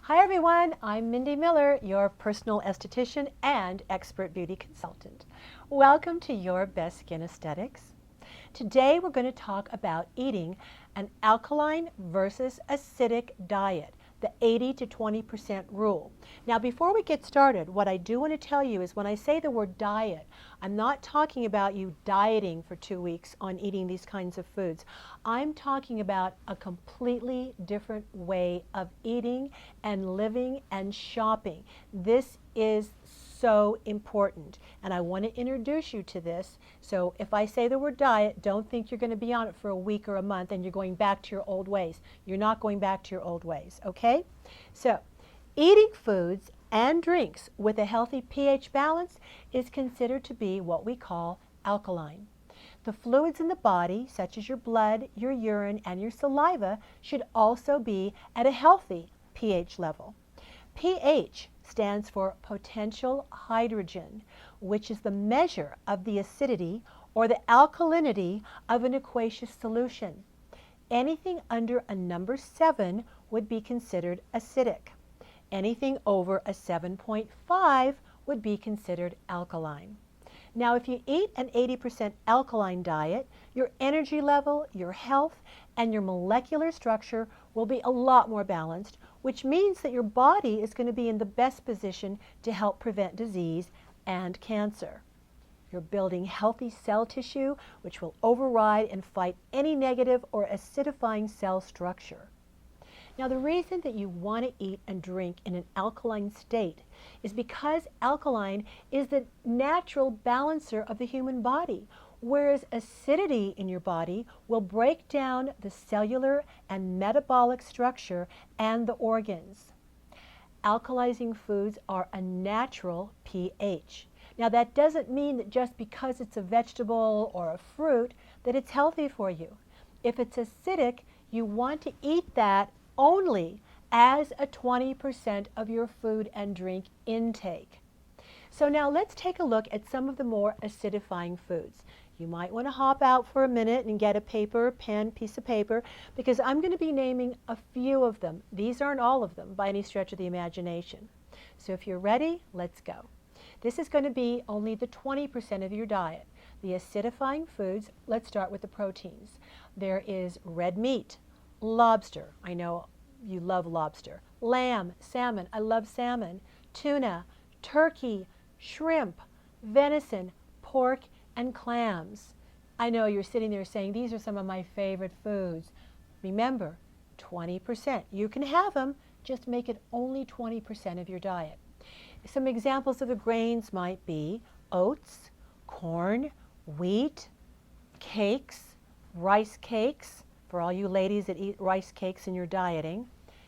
Hi everyone, I'm Mindy Miller, your personal esthetician and expert beauty consultant. Welcome to Your Best Skin Aesthetics. Today we're going to talk about eating an alkaline versus acidic diet, the 80 to 20% rule. Now before we get started, what I do want to tell you is when I say the word diet, I'm not talking about you dieting for 2 weeks on eating these kinds of foods. I'm talking about a completely different way of eating and living and shopping. This is so important, and I want to introduce you to this. So if I say the word diet, don't think you're going to be on it for a week or a month and you're going back to your old ways. You're not going back to your old ways, okay? So eating foods and drinks with a healthy pH balance is considered to be what we call alkaline. The fluids in the body, such as your blood, your urine, and your saliva, should also be at a healthy pH level. pH stands for potential hydrogen, which is the measure of the acidity or the alkalinity of an aqueous solution. Anything under a number 7 would be considered acidic. Anything over a 7.5 would be considered alkaline. Now, if you eat an 80% alkaline diet, your energy level, your health, and your molecular structure will be a lot more balanced, which means that your body is going to be in the best position to help prevent disease and cancer. You're building healthy cell tissue, which will override and fight any negative or acidifying cell structure. Now, the reason that you want to eat and drink in an alkaline state is because alkaline is the natural balancer of the human body, whereas acidity in your body will break down the cellular and metabolic structure and the organs. Alkalizing foods are a natural pH. Now, that doesn't mean that just because it's a vegetable or a fruit that it's healthy for you. If it's acidic, you want to eat that only as a 20% of your food and drink intake. So now let's take a look at some of the more acidifying foods. You might want to hop out for a minute and get a paper, pen, piece of paper, because I'm going to be naming a few of them. These aren't all of them by any stretch of the imagination. So if you're ready, let's go. This is going to be only the 20% of your diet. The acidifying foods, let's start with the proteins. There is red meat, lobster, I know you love lobster, lamb, salmon, I love salmon, tuna, turkey, shrimp, venison, pork, and clams. I know you're sitting there saying, these are some of my favorite foods. Remember, 20%. You can have them, just make it only 20% of your diet. Some examples of the grains might be oats, corn, wheat, cakes, rice cakes, for all you ladies that eat rice cakes in your dieting,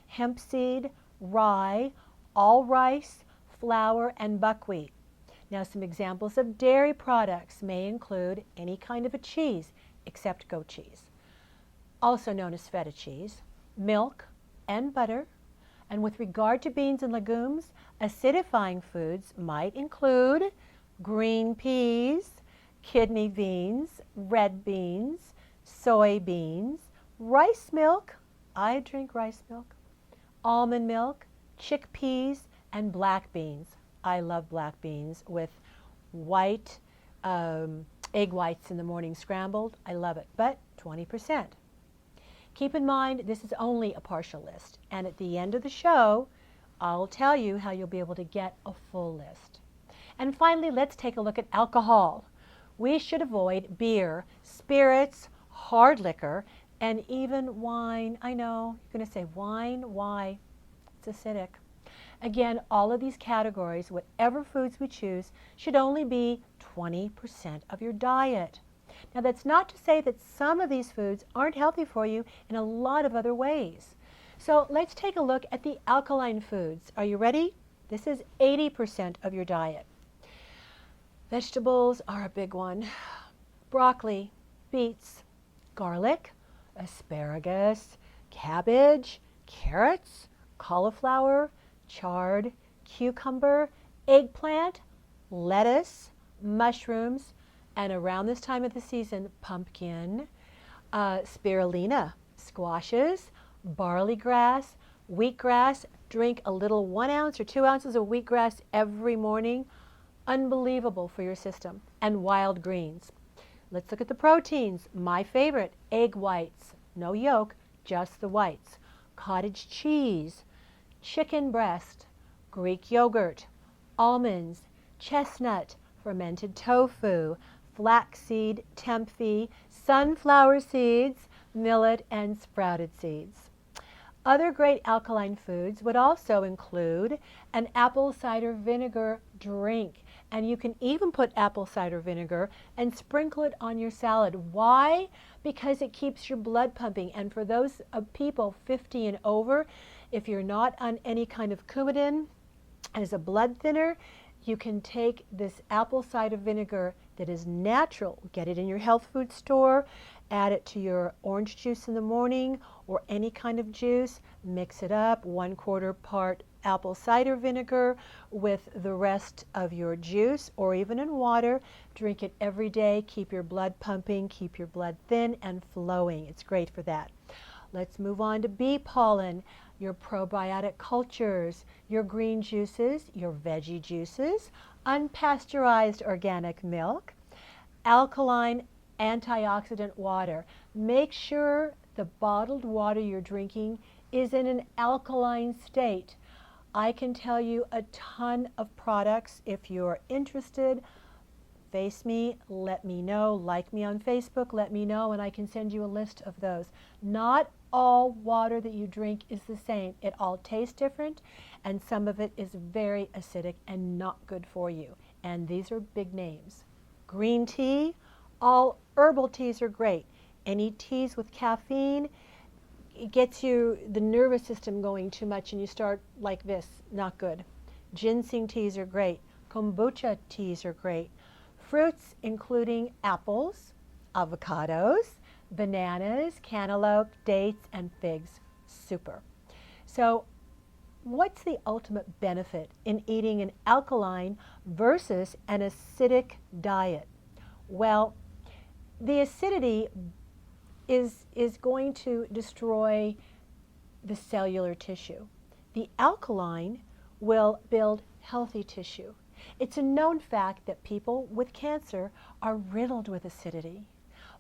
hemp seed, rye, all rice, flour, and buckwheat. Now, some examples of dairy products may include any kind of a cheese except goat cheese, also known as feta cheese, milk, and butter. And with regard to beans and legumes, acidifying foods might include green peas, kidney beans, red beans, soybeans, rice milk, I drink rice milk, almond milk, chickpeas, and black beans. I love black beans with white egg whites in the morning scrambled. I love it, but 20%. Keep in mind, this is only a partial list, and at the end of the show, I'll tell you how you'll be able to get a full list. And finally, let's take a look at alcohol. We should avoid beer, spirits, hard liquor, and even wine. I know, you're going to say, wine? Why? It's acidic. Again, all of these categories, whatever foods we choose, should only be 20% of your diet. Now, that's not to say that some of these foods aren't healthy for you in a lot of other ways. So let's take a look at the alkaline foods. Are you ready? This is 80% of your diet. Vegetables are a big one. Broccoli, beets, garlic, asparagus, cabbage, carrots, cauliflower, chard, cucumber, eggplant, lettuce, mushrooms, and around this time of the season, pumpkin, spirulina, squashes, barley grass, wheatgrass, drink a little 1 ounce or 2 ounces of wheatgrass every morning. Unbelievable for your system. And wild greens. Let's look at the proteins. My favorite, egg whites. No yolk, just the whites. Cottage cheese, chicken breast, Greek yogurt, almonds, chestnut, fermented tofu, flaxseed, tempeh, sunflower seeds, millet, and sprouted seeds. Other great alkaline foods would also include an apple cider vinegar drink. And you can even put apple cider vinegar and sprinkle it on your salad. Why? Because it keeps your blood pumping. And for those people 50 and over, if you're not on any kind of Coumadin as a blood thinner, you can take this apple cider vinegar that is natural, get it in your health food store, add it to your orange juice in the morning or any kind of juice, mix it up, 1/4 part apple cider vinegar with the rest of your juice or even in water. Drink it every day, keep your blood pumping, keep your blood thin and flowing. It's great for that. Let's move on to bee pollen, your probiotic cultures, your green juices, your veggie juices, unpasteurized organic milk, alkaline antioxidant water. Make sure the bottled water you're drinking is in an alkaline state. I can tell you a ton of products. If you're interested, face me, let me know, like me on Facebook, let me know, and I can send you a list of those. Not all water that you drink is the same. It all tastes different, and some of it is very acidic and not good for you. And these are big names. Green tea, all herbal teas are great. Any teas with caffeine, it gets you the nervous system going too much and you start like this, not good. Ginseng teas are great. Kombucha teas are great. Fruits including apples, avocados, bananas, cantaloupe, dates, and figs, super. So what's the ultimate benefit in eating an alkaline versus an acidic diet? Well, the acidity is going to destroy the cellular tissue. The alkaline will build healthy tissue. It's a known fact that people with cancer are riddled with acidity.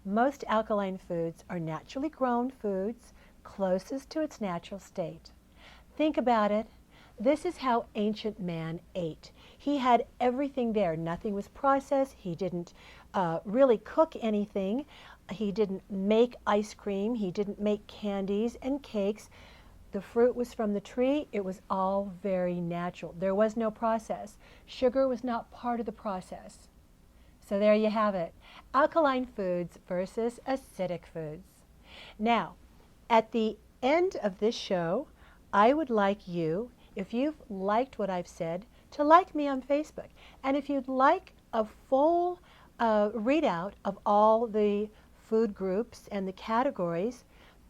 Most alkaline foods are naturally grown foods closest to its natural state. Think about it. This is how ancient man ate. He had everything there. Nothing was processed. He didn't really cook anything. He didn't make ice cream. He didn't make candies and cakes. The fruit was from the tree. It was all very natural. There was no process. Sugar was not part of the process. So there you have it. Alkaline foods versus acidic foods. Now, at the end of this show, I would like you, if you've liked what I've said, to like me on Facebook. And if you'd like a full readout of all the food groups and the categories,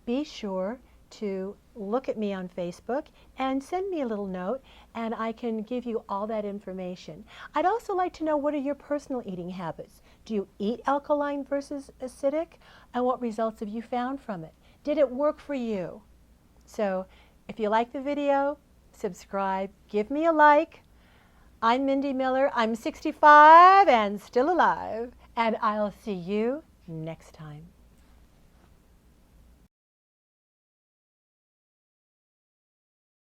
be sure to look at me on Facebook and send me a little note and I can give you all that information. I'd also like to know, what are your personal eating habits? Do you eat alkaline versus acidic? And what results have you found from it? Did it work for you? So if you like the video, subscribe, give me a like. I'm Mindy Miller. I'm 65 and still alive. And I'll see you next time.